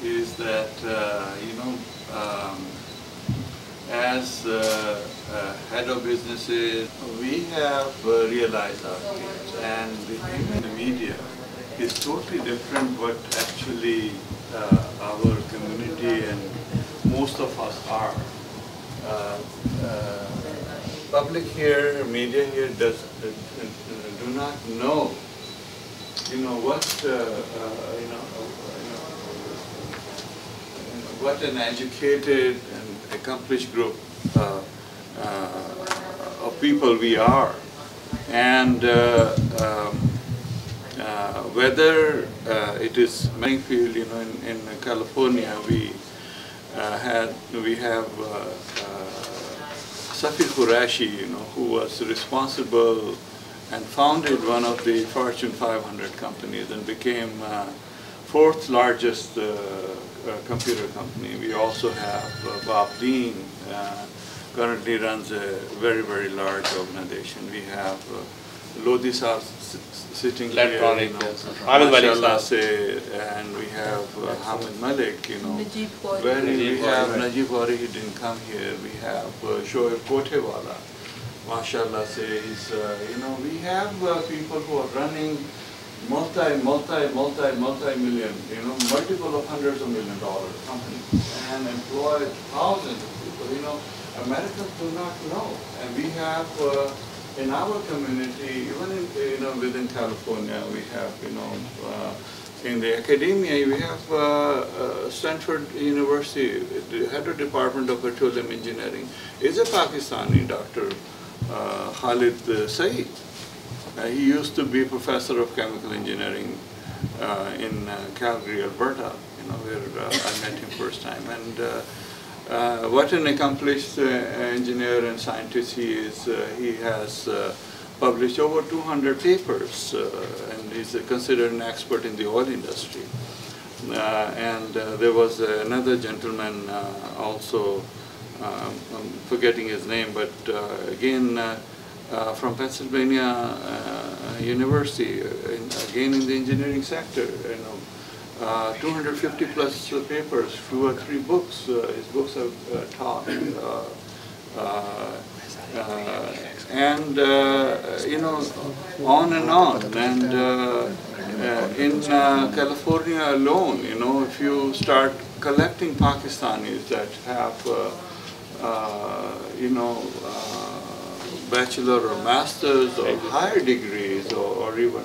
is that, as head of businesses, we have realized our needs, and even the media is totally different what actually our community and most of us are. Public here, media here do not know, what an educated and accomplished group of people we are, and whether it is Springfield, in California, we have Safir Qureshi, who was responsible and founded one of the Fortune 500 companies and became fourth largest computer company. We also have Bob Dean, currently runs a very, very large organization. We have Lodi Sar sitting here, mashallah say, and we have Hamid Malik, we have Najib Gauri, he didn't come here. We have Shoaib Kotewala, mashallah say, we have people who are running multi-million, multiple of hundreds of $1,000,000 companies and employ thousands of people. Americans do not know, and we have in our community, even within California, we have in the academia we have Stanford University, the head of Department of Petroleum Engineering is a Pakistani, Dr. Khalid Saeed. He used to be professor of chemical engineering in Calgary, Alberta, where I met him first time. And what an accomplished engineer and scientist he is. He has published over 200 papers, and he's considered an expert in the oil industry. And there was another gentleman also, I'm forgetting his name, but again, from Pennsylvania University, again in the engineering sector, 250 plus papers, 2 or 3 books. His books are taught, and on and on. And in California alone, if you start collecting Pakistanis that have, bachelor or masters or higher degrees, or even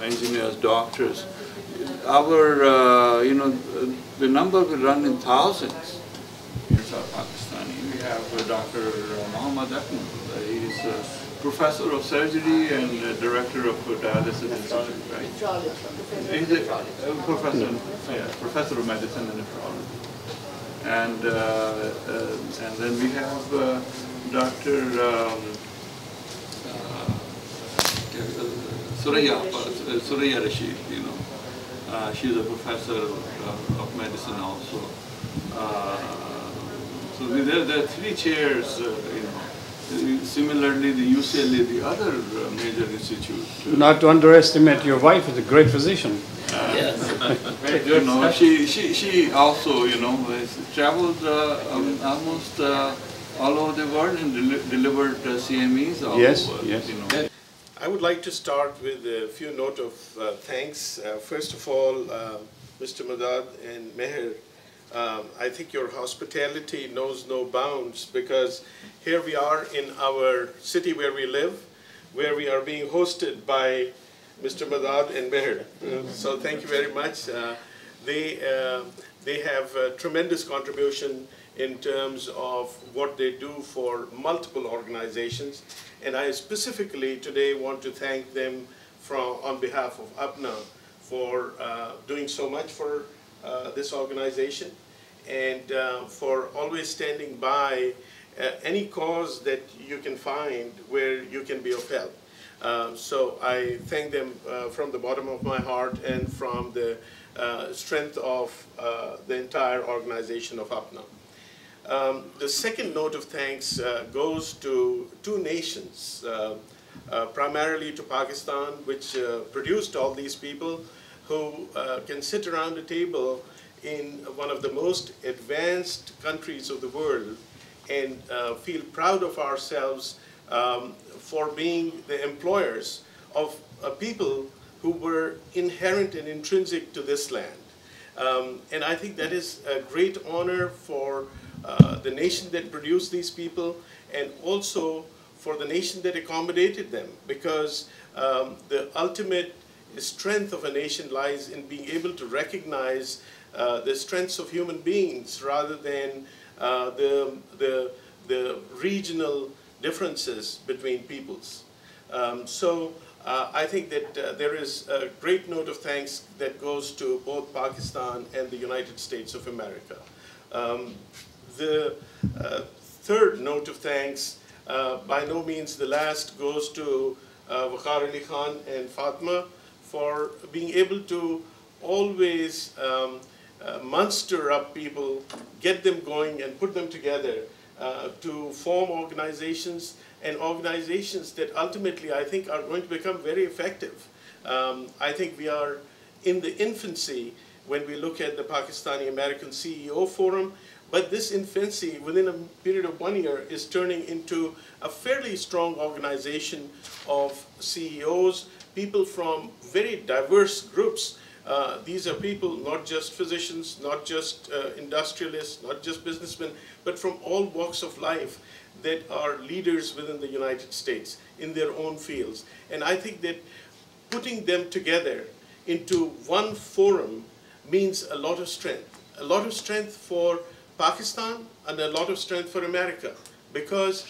engineers, doctors, our the number will run in thousands in South Pakistani. We have Dr. Muhammad Ahmed. He's a professor of surgery and director of dialysis institute, right? He's a professor, professor of medicine and nephrology. And then we have Dr. Suraya Rashid, she's a professor of medicine also. So there are 3 chairs, Similarly, the UCLA, the other major institute. Not to underestimate your wife is a great physician. Yes. She also, has traveled almost all over the world and delivered CMEs all over. Yes. I would like to start with a few notes of thanks. First of all, Mr. Madad and Meher, I think your hospitality knows no bounds, because here we are in our city where we live, where we are being hosted by Mr. Madad and Meher. So thank you very much. They have a tremendous contribution in terms of what they do for multiple organizations. And I specifically today want to thank them on behalf of APNA for doing so much for this organization, and for always standing by any cause that you can find where you can be of help. So I thank them from the bottom of my heart and from the strength of the entire organization of APNA. The second note of thanks goes to 2 nations, primarily to Pakistan, which produced all these people, who can sit around a table in one of the most advanced countries of the world and feel proud of ourselves for being the employers of people who were inherent and intrinsic to this land. And I think that is a great honor for the nation that produced these people, and also for the nation that accommodated them, because the ultimate strength of a nation lies in being able to recognize the strengths of human beings rather than the regional differences between peoples. I think that there is a great note of thanks that goes to both Pakistan and the United States of America. The third note of thanks, by no means the last, goes to Waqar Ali Khan and Fatma for being able to always muster up people, get them going and put them together to form organizations, and organizations that ultimately I think are going to become very effective. I think we are in the infancy when we look at the Pakistani American CEO Forum, but this infancy within a period of 1 year is turning into a fairly strong organization of CEOs, people from very diverse groups. These are people, not just physicians, not just industrialists, not just businessmen, but from all walks of life that are leaders within the United States in their own fields. And I think that putting them together into one forum means a lot of strength for Pakistan and a lot of strength for America, because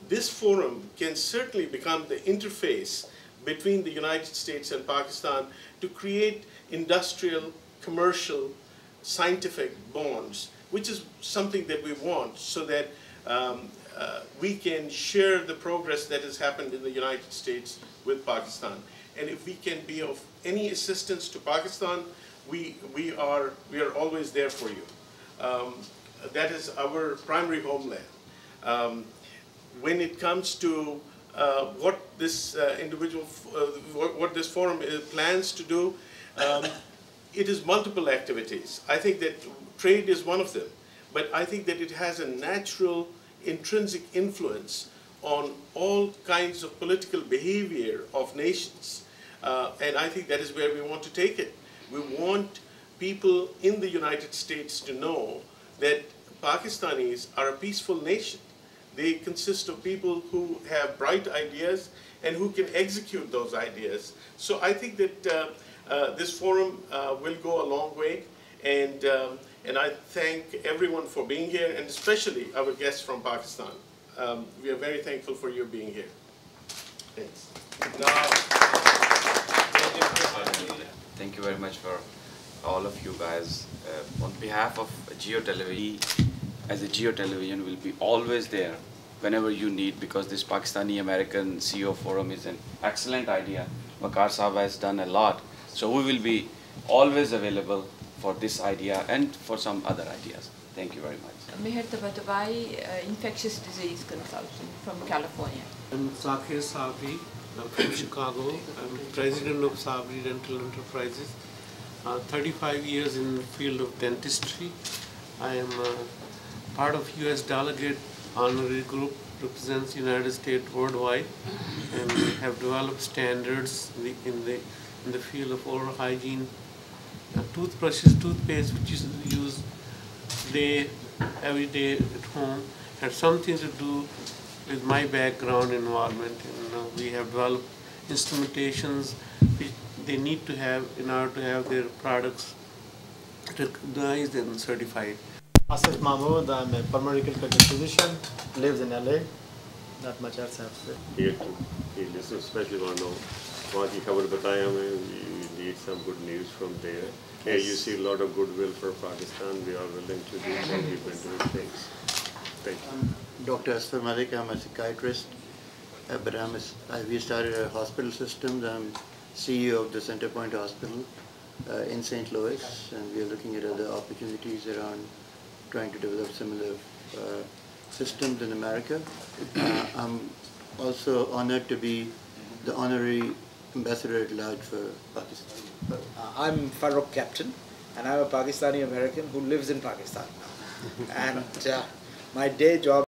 this forum can certainly become the interface between the United States and Pakistan to create industrial, commercial, scientific bonds, which is something that we want, so that we can share the progress that has happened in the United States with Pakistan. And if we can be of any assistance to Pakistan, we are always there for you. That is our primary homeland. When it comes to what this what this forum plans to do, it is multiple activities. I think that trade is one of them, but I think that it has a natural, intrinsic influence on all kinds of political behavior of nations. And I think that is where we want to take it. We want people in the United States to know that Pakistanis are a peaceful nation. They consist of people who have bright ideas and who can execute those ideas. So I think that this forum will go a long way, and I thank everyone for being here, and especially our guests from Pakistan. We are very thankful for you being here. Thanks. Thank you very much for all of you guys. On behalf of Geo Television, as a Geo Television will be always there whenever you need, because this Pakistani American CEO Forum is an excellent idea. Waqar Saab has done a lot. So we will be always available for this idea and for some other ideas. Thank you very much. Meher Tabatabai, infectious disease consultant from California. I'm Zakir Sabri. I'm from Chicago. I'm president of Sabri Dental Enterprises. 35 years in the field of dentistry. I am part of U.S. delegate honorary group, represents United States worldwide, and we have developed standards in the field of oral hygiene. Toothbrushes, toothpaste, which is used every day at home, had something to do with my background involvement. And we have developed instrumentations which they need to have in order to have their products recognized and certified. Asif Mahmood, I'm a paramedical physician, lives in LA. Not much else I have to say. Here to listen, especially want to know वहाँ की खबर बताएं हमें. We need some good news from there. Here you see a lot of goodwill for Pakistan. We are willing to do some different things. Thank you. I'm Dr. Asfar Malik. I'm a psychiatrist, but we started a hospital system. I'm CEO of the Centerpoint Hospital in St. Louis, and we are looking at other opportunities around trying to develop similar systems in America. I'm also honored to be the honorary Ambassador at Large for Pakistan. I'm Farooq Captain, and I'm a Pakistani American who lives in Pakistan. And my day job